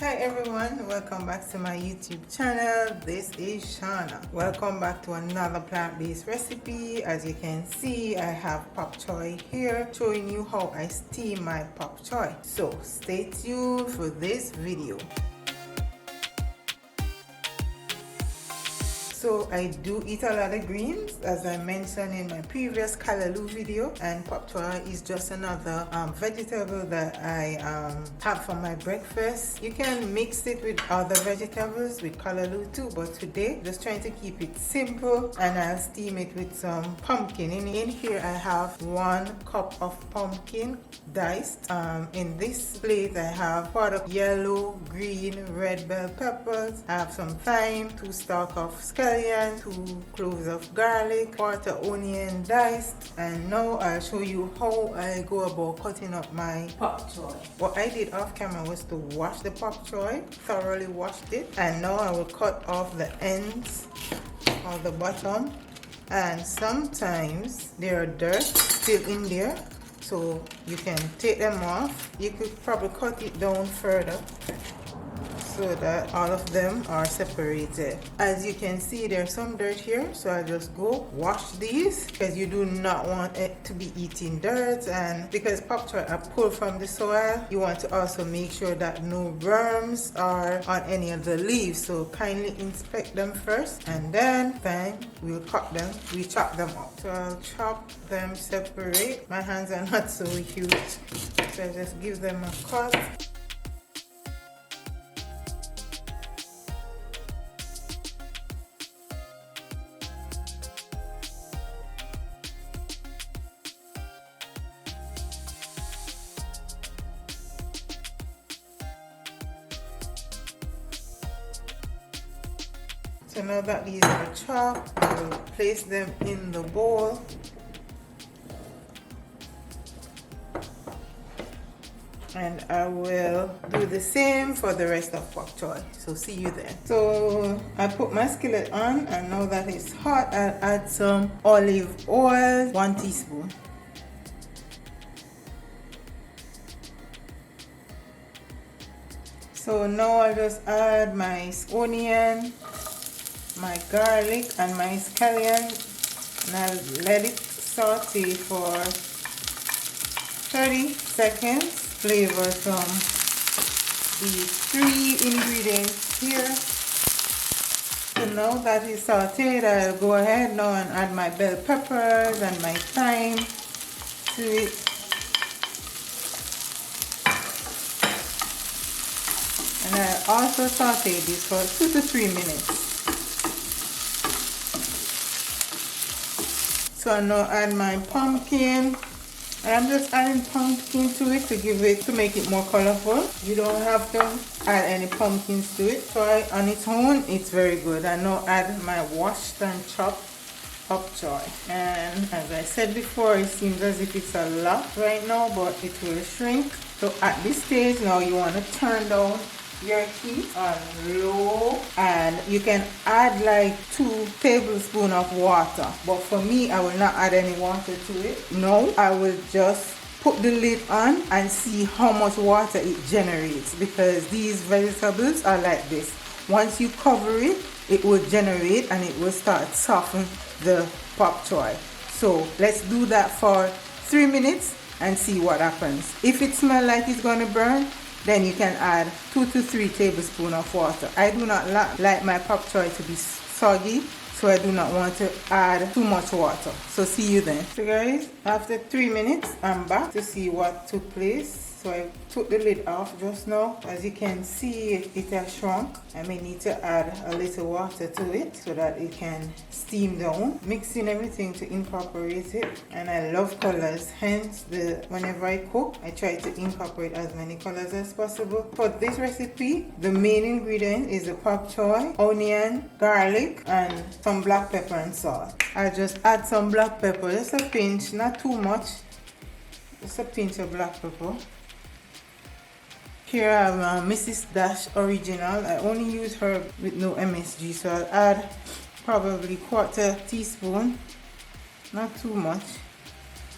Hi everyone, welcome back to my YouTube channel. This is Shawna. Welcome back to another plant-based recipe. As you can see, I have Pak Choi here showing you how I steam my Pak Choi. So stay tuned for this video. So I do eat a lot of greens, as I mentioned in my previous callaloo video, and Pak Choi is just another vegetable that I have for my breakfast. You can mix it with other vegetables, with callaloo too, but today just trying to keep it simple, and I'll steam it with some pumpkin. In here I have 1 cup of pumpkin diced. In this plate I have part of yellow, green, red bell peppers. I have some thyme, 2 stalks of scallion, 2 cloves of garlic, 1/4 onion diced, and now I'll show you how I go about cutting up my Pak Choi. What I did off camera was to wash the Pak Choi, thoroughly washed it, and now I will cut off the ends or the bottom, and sometimes there are dirt still in there, so you can take them off. You could probably cut it down further so that all of them are separated. As you can see, there's some dirt here, so I just go wash these, because you do not want it to be eating dirt, and because Pak Choi are pulled from the soil, you want to also make sure that no worms are on any of the leaves, so kindly inspect them first, and then we'll chop them up. So I'll chop them separate. My hands are not so huge, so I just give them a cut. So now that these are chopped, I will place them in the bowl. And I will do the same for the rest of Pak Choi. So see you then. So I put my skillet on, and now that it's hot, I'll add some olive oil, 1 teaspoon. So now I'll just add my onion, my garlic, and my scallion, and I'll let it saute for 30 seconds. Flavor from these 3 ingredients here. So now that it's sauteed, I'll go ahead now and add my bell peppers and my thyme to it. And I also saute this for 2 to 3 minutes. So I now add my pumpkin, and I'm just adding pumpkin to it to make it more colorful. You don't have to add any pumpkins to it. So on its own, it's very good. I now add my washed and chopped Pak Choi, and as I said before, it seems as if it's a lot right now, but it will shrink. So at this stage now, you want to turn down your heat on low, and you can add like 2 tablespoons of water, but for me, I will not add any water to it. No, I will just put the lid on and see how much water it generates, because these vegetables are like this. Once you cover it, it will generate and it will start soften the Pak Choi. So let's do that for 3 minutes and see what happens. If it smells like it's going to burn, then you can add 2 to 3 tablespoons of water. I do not like my Pak Choi to be soggy, so I do not want to add too much water. So see you then. So guys, after 3 minutes, I'm back to see what took place. So I took the lid off just now. As you can see, it has shrunk. I may need to add a little water to it so that it can steam down. Mixing everything to incorporate it. And I love colors, hence whenever I cook, I try to incorporate as many colors as possible. For this recipe, the main ingredient is the Pak Choi, onion, garlic, and some black pepper and salt. I just add some black pepper, just a pinch, not too much. Just a pinch of black pepper. Here I have Mrs. Dash Original. I only use her with no MSG, so I'll add probably 1/4 teaspoon, not too much.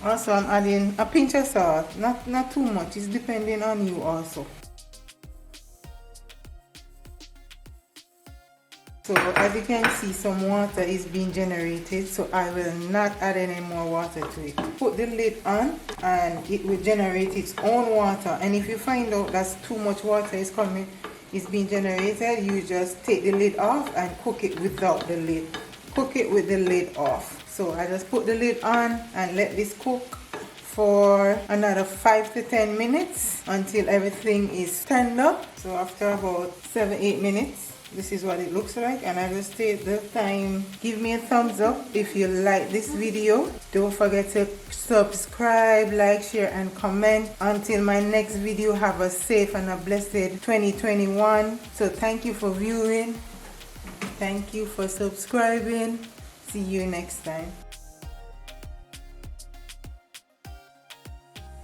Also, I'm adding a pinch of salt, not too much, it's depending on you also. So as you can see, some water is being generated, so I will not add any more water to it. Put the lid on and it will generate its own water, and if you find out that too much water is being generated, you just take the lid off and cook it without the lid. Cook it with the lid off. So I just put the lid on and let this cook for another 5 to 10 minutes until everything is tender. So after about 7-8 minutes, this is what it looks like, and I just take the time. Give me a thumbs up if you like this video. Don't forget to subscribe, like, share and comment. Until my next video, have a safe and a blessed 2021. So thank you for viewing. Thank you for subscribing. See you next time.